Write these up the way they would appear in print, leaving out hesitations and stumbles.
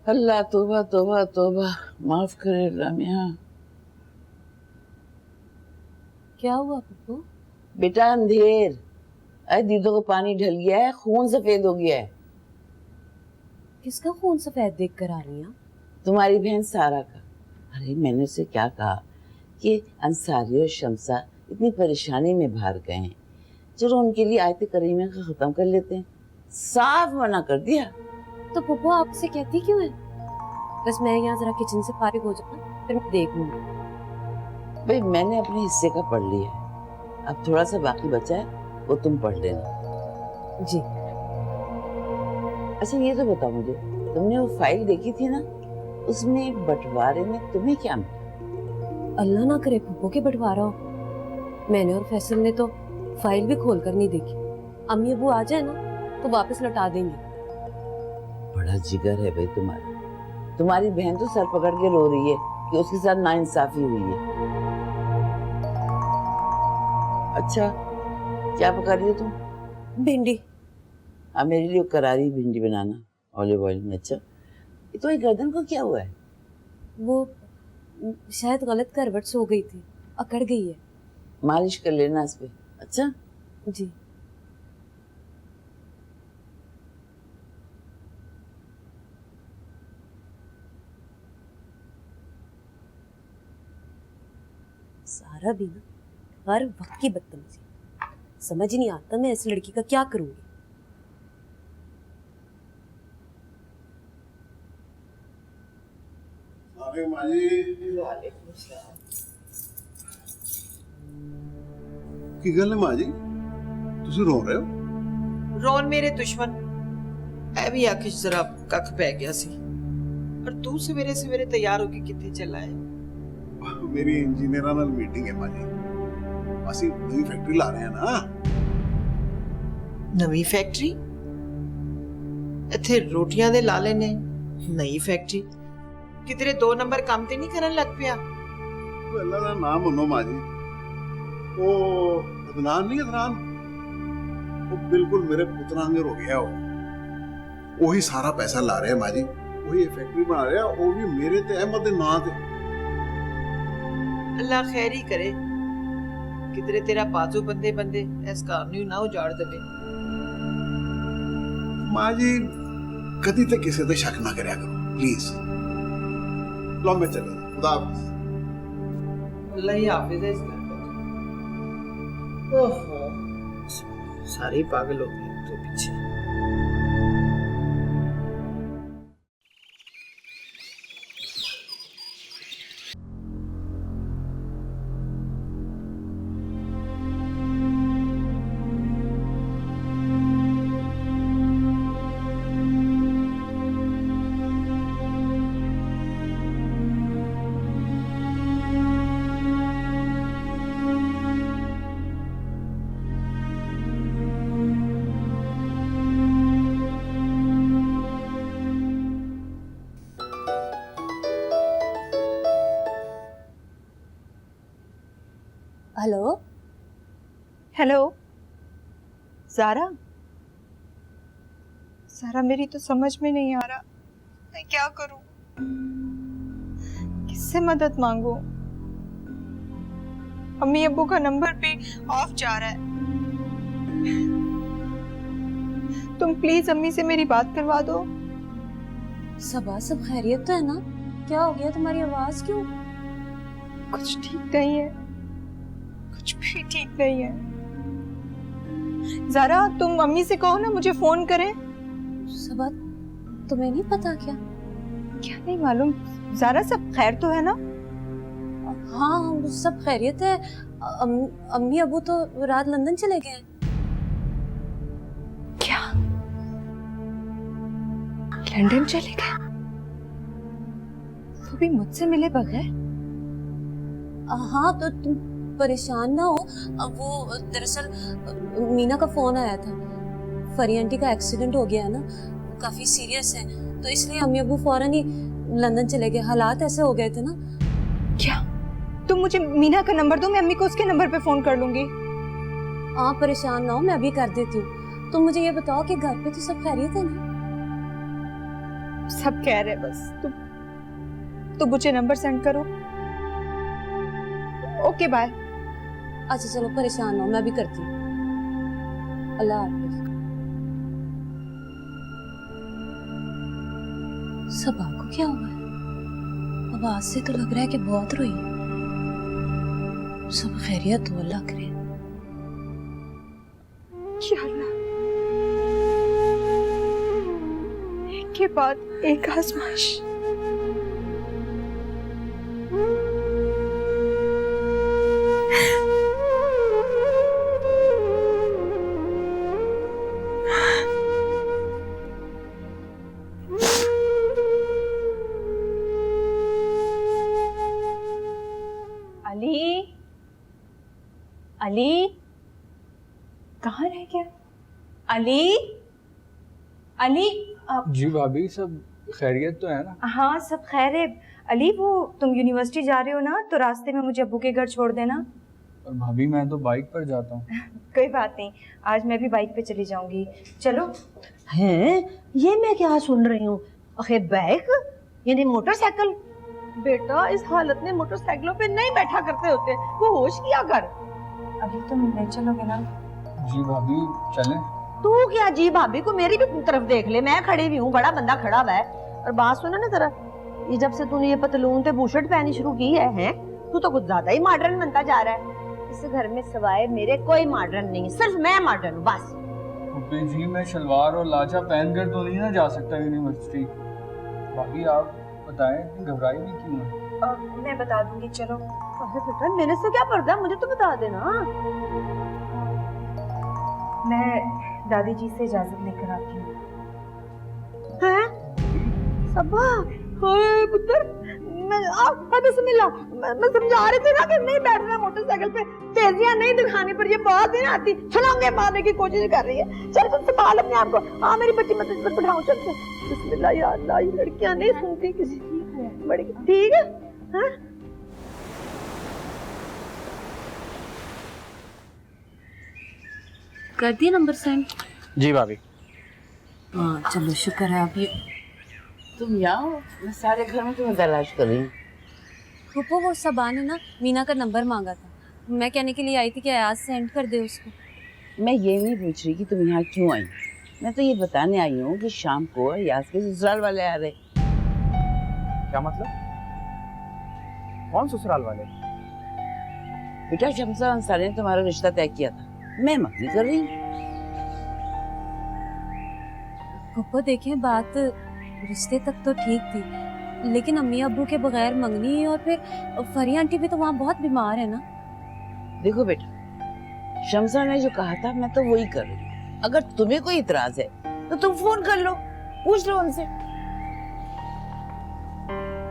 अल्लाह तौबा तौबा तौबा, माफ करे लामिया। क्या हुआ पप्पू? बेटा अंधेर, अरे दीदों को पानी ढल गया है, खून सफेद हो गया है। किसका खून सफेद देख कर आ रही हैं? तुम्हारी बहन सारा का। अरे मैंने उसे क्या कहा कि अंसारी और शमसा इतनी परेशानी में बाहर गए हैं, चलो उनके लिए आयत करीमा का खत्म कर लेते हैं। साफ मना कर दिया। तो पप्पू आपसे कहती क्यों है? बस मैं यहाँ जरा किचन से फारिग हो जाऊँ, फिर मैं देख लूंगी। भाई मैंने अपने हिस्से का पढ़ लिया है, अब थोड़ा सा बाकी बचा है, वो तुम पढ़ लेना। जी। अच्छा ये तो बताओ मुझे, तुमने वो फाइल देखी थी ना, उसमें बंटवारे में तुम्हें क्या मिला? अल्लाह ना करे पप्पू के बंटवारा हो। मैंने और फैसल ने तो फाइल भी खोल कर नहीं देखी। अम्मी अबू आ जाए ना तो वापस लौटा देंगे। बड़ा जिगर है भाई तुम्हारा। तुम्हारी बहन तो सर पकड़ के रो रही है कि उसके साथ नाइंसाफी हुई है। अच्छा क्या पका रही हो तुम? भिंडी। हाँ मेरे लिए करारी भिंडी बनाना ऑलिव ऑयल में। अच्छा ये तो गर्दन को क्या हुआ है? वो शायद गलत करवट से हो गई थी, अकड़ गई है। मालिश कर लेना इस पे। अच्छा जी। सारा भी ना हर वक्त की बदतमीजी, समझ ही नहीं आता मैं ऐसी लड़की का क्या करूंगी। की गल है माँ जी, तुसी रो रहे हो? रोन मेरे दुश्मन ऐ भी आखिश जरा कख पै गया सी। पर तू सवेरे सवेरे तैयार होके किथे चला है? मेरी इंजीनियरां नाल मीटिंग है माँ जी, ਅਸੀਂ नई फैक्ट्री ला रहे हैं ना। नवी फैक्ट्री? इथे रोटियां दे लाले ने नई फैक्ट्री? कितरे 2 नंबर काम ते नहीं करन लग पिया? वो अल्लाह का नाम मनो माँ जी, वो अदनान नहीं, अदनान वो बिल्कुल मेरे पुत्र आंगर हो गया। वो वही सारा पैसा ला रहे हैं माँ जी, वही फैक्ट्री बना रहे हैं, वो भी मेरे ते अहमद दे नाम ते। अल्लाह खैर ही करे, कितरे तेरा बाजू बंदे बंदे इस काम नु ना उजाड़ देवे। माँ जी कदी ते किसी ते शक ना करया करो प्लीज। लो मैं चला, खुदा हाफिज। अल्लाह ही हाफिज है इस घर का। ओहो सारे पागल हो गए तो पीछे। Hello hello Zaara. ज़ारा मेरी तो समझ में नहीं आ रहा मैं क्या करूं, किससे मदद मांगू। अम्मी अब्बू का नंबर भी ऑफ जा रहा है। तुम प्लीज अम्मी से मेरी बात करवा दो। सबा सब खैरियत तो है ना? क्या हो गया, तुम्हारी आवाज क्यों? कुछ ठीक नहीं है, कुछ भी ठीक नहीं है। ज़ारा तुम अम्मी से कहो ना मुझे फोन करें। सबा तुम्हें नहीं पता क्या? क्या नहीं मालूम। ज़ारा सब खैर तो है ना? हाँ सब खैरियत है। अम्मी अबू तो रात लंदन चले गए। क्या लंदन चले गए? वो भी मुझसे मिले बगैर? हाँ तो तुम परेशान ना हो। वो दरअसल मीना का फोन आया था, फरी आंटी का एक्सीडेंट हो गया है ना, काफी सीरियस है, तो इसलिए अम्मी अबू फौरन ही लंदन चले गए। हालात ऐसे हो गए थे ना। क्या तुम मुझे मीना का नंबर दो, मैं अम्मी को उसके नंबर पे फोन कर लूंगी। आप परेशान ना हो, मैं अभी कर देती हूँ। तुम मुझे ये बताओ कि घर पे तो सब खैरियत है ना? सब कह रहे बस तुम मुझे नंबर सेंड करो। Okay bye. अच्छा चलो परेशान हो, मैं भी करती हूँ। अल्लाह हाफिज। सबा को क्या हुआ है? आवाज से तो लग रहा है कि बहुत रोई है। सब खैरियत हो, अल्लाह करे। या अल्लाह, एक के बाद एक आजमाइश। अली, अली कहाँ रह गया? अली, अली जी भाभी, सब खैरियत तो है ना? हाँ सब खैर है। अली वो तुम यूनिवर्सिटी जा रहे हो ना, तो रास्ते में मुझे अब्बू के घर छोड़ देना। और भाभी मैं तो बाइक पर जाता हूँ। कोई बात नहीं, आज मैं भी बाइक पे चली जाऊंगी। चलो। हैं, ये मैं क्या सुन रही हूँ? अरे बाइक यानी मोटरसाइकिल? बेटा इस हालत में मोटरसाइकिलों पे नहीं बैठा करते होते, वो होश किया कर। अभी तुम ले चलोगे ना? जी भाभी चलें? तू क्या जी भाभी को मेरी भी तरफ देख ले, मैं खड़ी भी हूँ, बड़ा बंदा खड़ा हुआ है। और बात सुनो ना जरा, ये जब से तूने ये पतलून पे बूशर्ट पहनी शुरू की है, तू तो कुछ ज्यादा ही मॉडर्न बनता जा रहा है। इस घर में सिवाय मेरे कोई मॉडर्न नहीं, सिर्फ मैं मॉडर्न हूँ बस। फूफी जी, मैं शलवार और लाचा पहनकर तो नहीं ना जा सकता यूनिवर्सिटी। भाभी आप बताएं, इतनी घबराई भी क्यों है? मैं बता दूंगी, चलो। अरे बेटा मेरे से क्या पर्दा, मुझे तो बता देना। मैं दादी जी से इजाजत लेकर आती हूँ। हैं? सबा, हाय पुत्र, मैं समझा रही थी ना कि नहीं बैठना मोटरसाइकिल पे, तेजियां नहीं दिखाने पर ये बात नहीं आती, छलांगे मारने की कोशिश कर रही है। चल चल संभाल अपने आप को। हाँ मेरी बच्ची, मत पर बैठाओ, चलते। बिस्मिल्लाह या अल्लाह, ये लड़कियां नहीं सुनती किसी की। बड़ी ठीक है? हाँ? कर दिए नंबर सेंड? जी भाभी। हाँ चलो शुक्र है। आप ये तुम यहाँ हो? मैं सारे घर में तुम्हें तलाश कर रही हूँ। फूफो वो सबा ने ना मीना का नंबर मांगा था, मैं कहने के लिए आई थी कि अयाज सेंड कर दे उसको। मैं ये नहीं पूछ रही कि तुम यहाँ क्यों आई, मैं तो ये बताने आई हूँ कि शाम को यास के ससुराल वाले आ रहे। क्या मतलब? कौन ससुराल वाले? बेटा शमसा अंसारी ने तुम्हारा रिश्ता तय किया था, मैं मखनी कर रही हूँ। फूफो देखें, बात रिश्ते तक तो ठीक थी, लेकिन अम्मी अब्बू के बगैर मंगनी, और फिर फरिया आंटी भी तो वहाँ बहुत बीमार है ना। देखो बेटा, शमसा ने जो कहा था मैं तो वही कर रही हूँ। अगर तुम्हें कोई इतराज है तो तुम फोन कर लो, पूछ लो उनसे।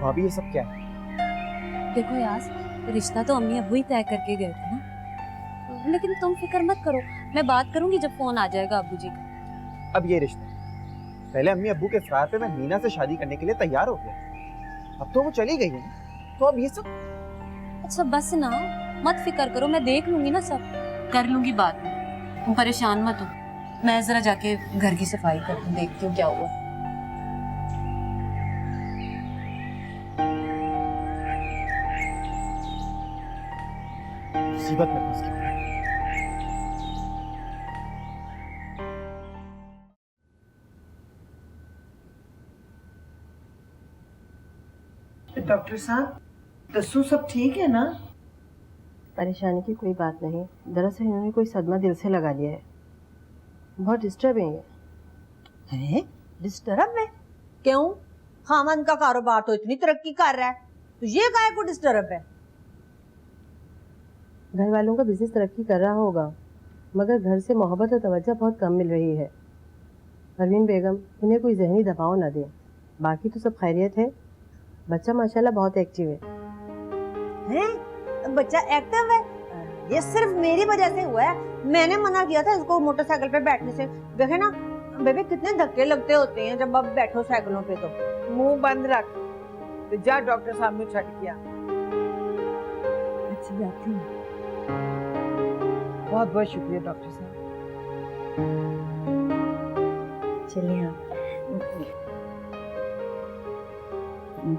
भाभी ये सब क्या है? देखो यास, रिश्ता तो अम्मी अब्बू ही तय करके गए थे ना, लेकिन तुम फिक्र मत करो, मैं बात करूंगी जब फोन आ जाएगा अब्बू जी का। अब ये रिश्ता, पहले अम्मी अब्बू के इस्रार पे मैं मीना से शादी करने के लिए तैयार हो गया, अब तो वो चली गई है, तो अब ये सब। अच्छा बस ना, मत फिक्र करो, मैं देख लूंगी ना, सब कर लूंगी बात में, तुम परेशान मत हो। मैं जरा जाके घर की सफाई करती हूँ, देखती हूँ क्या हुआ। मुसीबत में फंस गया। डॉक्टर साहब, दस्सू सब ठीक है ना? परेशानी की कोई बात नहीं, दरअसल इन्होंने कोई सदमा दिल से लगा लिया है, बहुत डिस्टर्ब है ये। हैं? डिस्टर्ब है? क्यों? खामन का कारोबार तो इतनी तरक्की कर रहा है, तो ये काहे को डिस्टर्ब है? घर वालों का बिजनेस तरक्की कर रहा होगा, मगर घर से मोहब्बत और तवज्जो बहुत कम मिल रही है। परवीन बेगम, इन्हें कोई जहनी दबाव न दें, बाकी तो सब खैरियत है। बच्चा माशाल्लाह बहुत एक्टिव है। हैं? बच्चा एक्टिव है? ये सिर्फ मेरी वजह से हुआ है, मैंने मना किया था इसको मोटरसाइकिल पे बैठने से। देखे ना बेबी, कितने धक्के लगते होते हैं जब आप बैठो साइकिलों पे। तो मुंह बंद रख, तो जा डॉक्टर साहब ने छट किया। अच्छी बात है। बहुत बहुत शुक्रिया डॉक्टर साहब। चलिए आप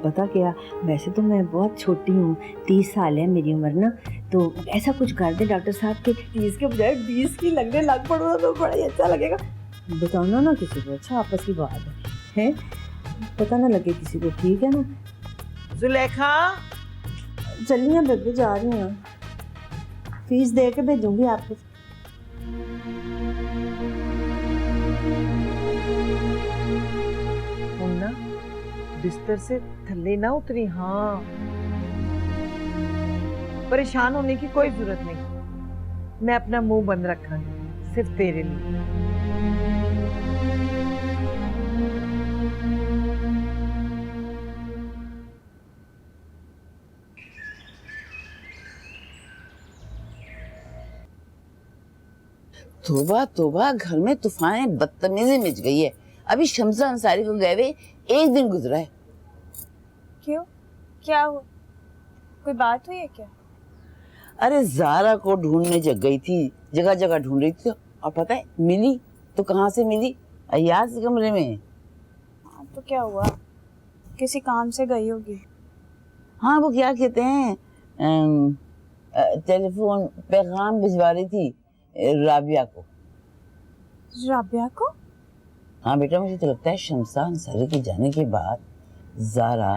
पता क्या, वैसे तो मैं बहुत छोटी हूँ, 30 साल है मेरी उम्र ना, तो ऐसा कुछ कर दे डॉक्टर साहब के 30 के बजाय 20 की लगने लग पड़ो तो बड़ा ही अच्छा लगेगा। बताना ना किसी को, अच्छा आपस की बात है, पता ना लगे किसी को, ठीक है ना? जुलेखा, चलिए बेबी, जा रही हूँ, फीस दे के भेजूंगी आपको। ना बिस्तर से थल्ले ना उतरी। हाँ, परेशान होने की कोई जरूरत नहीं, मैं अपना मुंह बंद रखूंगी सिर्फ तेरे लिए। तोबा तोबा, घर में तूफान बदतमीजी मच गई है। अभी शम्सा अंसारी को गए हुए 1 दिन गुजरा है। क्यों, क्या हुआ? कोई बात हुई है क्या? अरे ज़ारा को ढूंढने जग गई थी, जगह जगह ढूंढ रही थी, और पता है मिली तो कहाँ से मिली? अय्याज के कमरे में। हाँ, तो क्या हुआ? किसी काम से गई होगी। हाँ, वो क्या कहते हैं, टेलीफोन पैगाम भिजवा रही थी राबिया को। राबिया को? हाँ बेटा, मुझे तो लगता है शम्सा अंसारी के जाने के बाद ज़ारा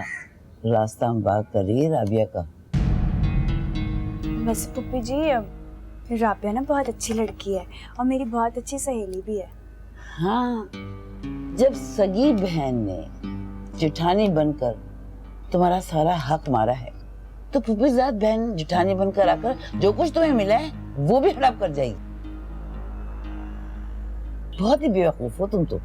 रास्ता हमवार कर रही है राबिया का। वैसे पुप्पी जी, राबिया ना बहुत अच्छी लड़की है और मेरी बहुत अच्छी सहेली भी है। हाँ, जब सगी बहन ने जेठानी बनकर तुम्हारा सारा हक मारा है, तो फुफीजाद बहन जेठानी बनकर आकर जो कुछ तुम्हें मिला है वो भी हड़प कर जाएगी। बहुत ही बेवकूफ हो तुम तो।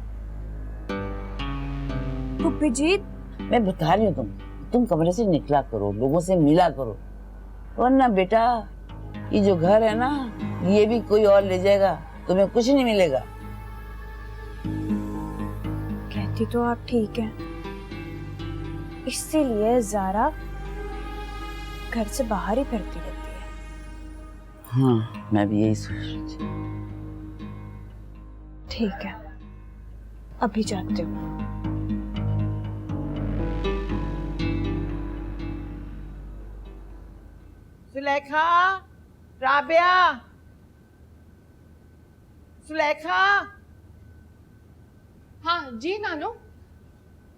पुप्पी जी, मैं बता रही हूँ, तुम कमरे से निकला करो, लोगों से मिला करो, वरना बेटा ये जो घर है ना, ये भी कोई और ले जाएगा, तुम्हें कुछ नहीं मिलेगा। कहती तो आप ठीक है, इसीलिए ज़ारा घर से बाहर ही फिरती रहती है। हाँ, मैं भी यही सोच रही थी। ठीक है, अभी जाते हो। सुलेखा, राबिया, सुलेखा। हाँ जी नानो।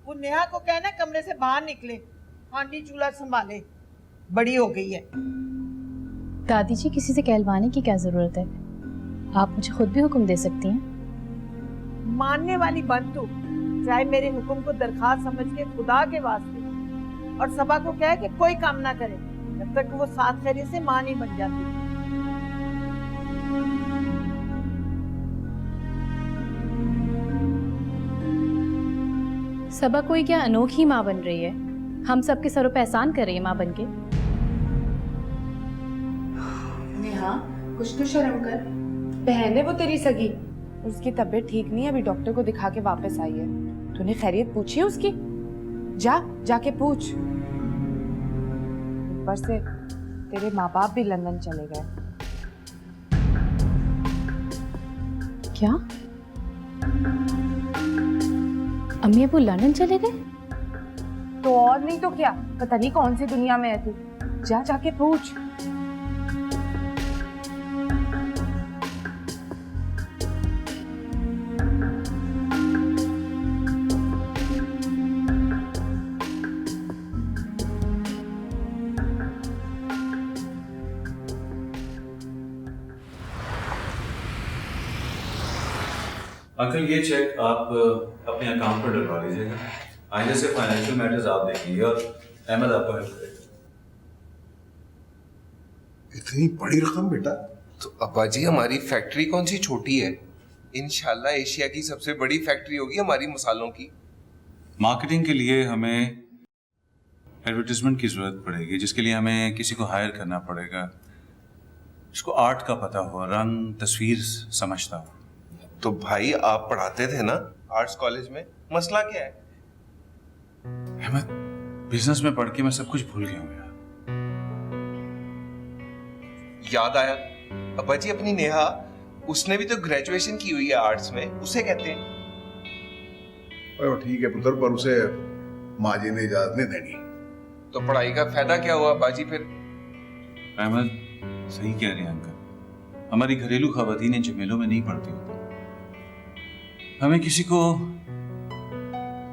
वो नेहा को कहना कमरे से बाहर निकले, हांडी चूल्हा संभाले, बड़ी हो गई है। दादी जी, किसी से कहलवाने की क्या जरूरत है, आप मुझे खुद भी हुक्म दे सकती हैं। मानने वाली बन तू, चाहे मेरे हुक्म को दरखास्त समझ के खुदा के वास्ते, और सबा को कहे कि कोई काम ना करे जब तक वो साथ खैरियत से मां नहीं बन जाती। सबा कोई क्या अनोखी माँ बन रही है, हम सबके सरों पे एहसान कर रही है माँ बन के। नेहा, कुछ तो शर्म कर, बहन है वो तेरी सगी, उसकी तबीयत ठीक नहीं है, अभी डॉक्टर को दिखा के वापस आई है। तूने खैरियत पूछी है उसकी? जाके पूछ। ऊपर से तेरे माँ बाप भी लंदन चले गए। क्या? अम्मी अबू लंदन चले गए? तो और नहीं तो क्या, पता नहीं कौन सी दुनिया में है तू, जाके पूछ। अंकल, ये चेक आप अपने अकाउंट पर डलवा लीजिएगा। आइंदा से फाइनेंशियल मैटर्स आप देखेंगे और अहमद आपको हेल्प करेगा। इतनी बड़ी रकम बेटा? तो अब्बा जी, हमारी फैक्ट्री कौन सी छोटी है, इंशाल्लाह एशिया की सबसे बड़ी फैक्ट्री होगी हमारी मसालों की। मार्केटिंग के लिए हमें एडवर्टाइजमेंट की जरूरत पड़ेगी, जिसके लिए हमें किसी को हायर करना पड़ेगा, जिसको आर्ट का पता हो, रंग तस्वीर समझता हो। तो भाई आप पढ़ाते थे ना आर्ट्स कॉलेज में, मसला क्या है? अहमद, बिजनेस में पढ़ के मैं सब कुछ भूल गया हूँ यार। याद आया अब्बा जी, अपनी नेहा, उसने भी तो ग्रेजुएशन की हुई है आर्ट्स में, उसे कहते हैं। ठीक है पुत्र, पर उसे माँ जी ने इजाजत नहीं देनी। तो पढ़ाई का फायदा क्या हुआ बाजी फिर? अहमद सही कह रहे हैं अंकल, हमारी घरेलू खवातीनें झमेलों में नहीं पड़ती होती, हमें किसी को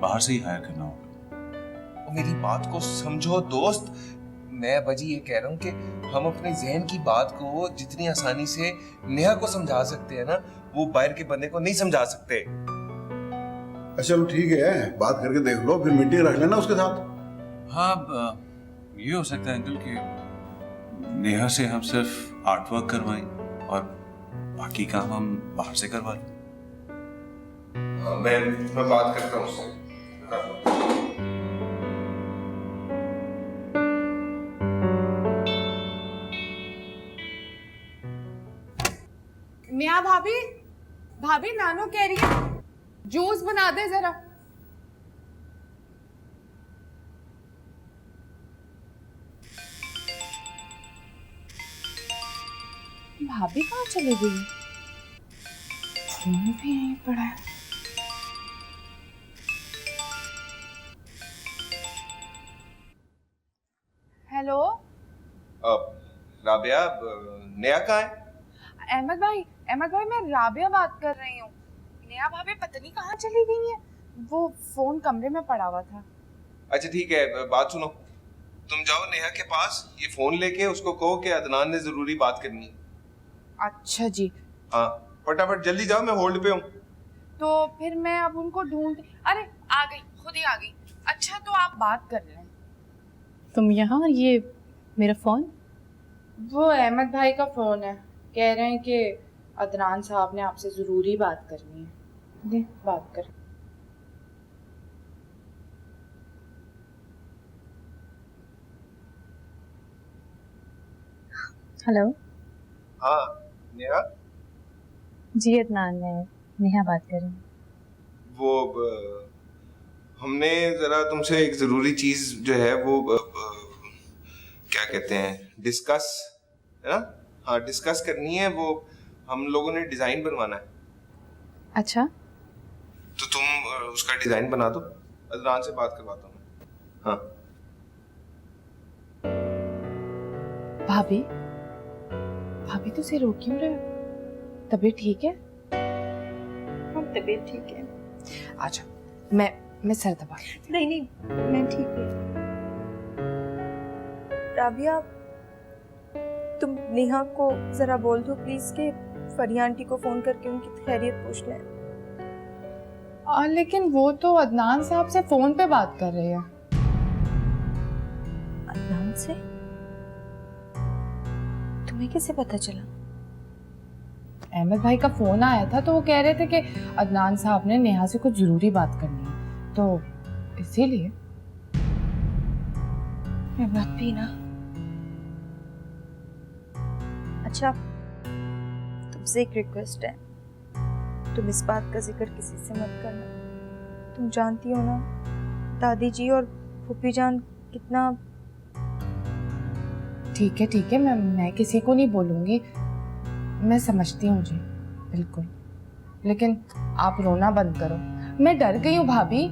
बाहर से ही हायर करना होगा। मेरी बात को समझो दोस्त, मैं बाजी ये कह रहा हूँ कि हम अपने जहन की बात को जितनी आसानी से नेहा को समझा सकते हैं ना, वो बाहर के बंदे को नहीं समझा सकते। अच्छा चलो ठीक है, बात करके देख लो, फिर मीटिंग रख लेना उसके साथ। हाँ ये हो सकता है अंकल कि नेहा से हम सिर्फ आर्ट वर्क करवाएं और बाकी काम हम बाहर से करवा लें। मैं बात करता हूँ उससे। मियाँ भाभी, भाभी नानो कह रही है जूस बना दे जरा। भाभी कहाँ चली गई? फोन भी यहीं पड़ा है। हेलो राबिया, नेहा कहाँ है? अहमद भाई, मैं राबिया बात कर रही हूँ। नेहा भाभी पता नहीं कहाँ चली गई है, वो फोन कमरे में पड़ा हुआ था। अच्छा ठीक है, बात सुनो, तुम जाओ नेहा के पास, ये फोन लेके उसको कहो कि अदनान ने जरूरी बात करनी है। अच्छा जी। हाँ फटाफट जल्दी जाओ, मैं होल्ड पे हूँ। तो फिर मैं अब उनको ढूंढ, अरे आ गई, खुद ही आ गई। अच्छा तो आप बात कर लें। तुम यहाँ, और ये मेरा फ़ोन? वो अहमद भाई का फ़ोन है, कह रहे हैं कि अदनान साहब ने आपसे ज़रूरी बात करनी है। दे बात कर। हेलो। हाँ नेहा? जी अदनान, मैं नेहा बात कर रही हूँ। वो हमने जरा तुमसे एक जरूरी चीज जो है वो क्या कहते हैं, डिस्कस, है ना? हाँ डिस्कस करनी है। वो हम लोगों ने डिजाइन बनवाना है। अच्छा तो तुम उसका डिजाइन बना दो, अदनान से बात करवाता हूँ। हाँ भाभी, भाभी तो सिर रो क्यों रहे हो? तबीयत ठीक है? हाँ तबीयत ठीक है। अच्छा मैं सर दबा। नहीं मैं ठीक हूँ। राबिया, तुम नेहा को जरा बोल दो प्लीज कि फरिया आंटी को फोन करके उनकी खैरियत पूछ लें। लेकिन वो तो अदनान साहब से फोन पे बात कर रहे हैं। अदनान से? तुम्हें कैसे पता चला? अहमद भाई का फोन आया था तो वो कह रहे थे कि अदनान साहब ने नेहा से कुछ जरूरी बात करनी है, तो इसीलिए। मत भी ना। अच्छा तुमसे एक रिक्वेस्ट है, तुम इस बात का जिक्र किसी से मत करना। तुम जानती हो ना दादी जी और फूफी जान कितना। ठीक है, मैं किसी को नहीं बोलूंगी, मैं समझती हूँ जी, बिल्कुल। लेकिन आप रोना बंद करो, मैं डर गई हूँ भाभी।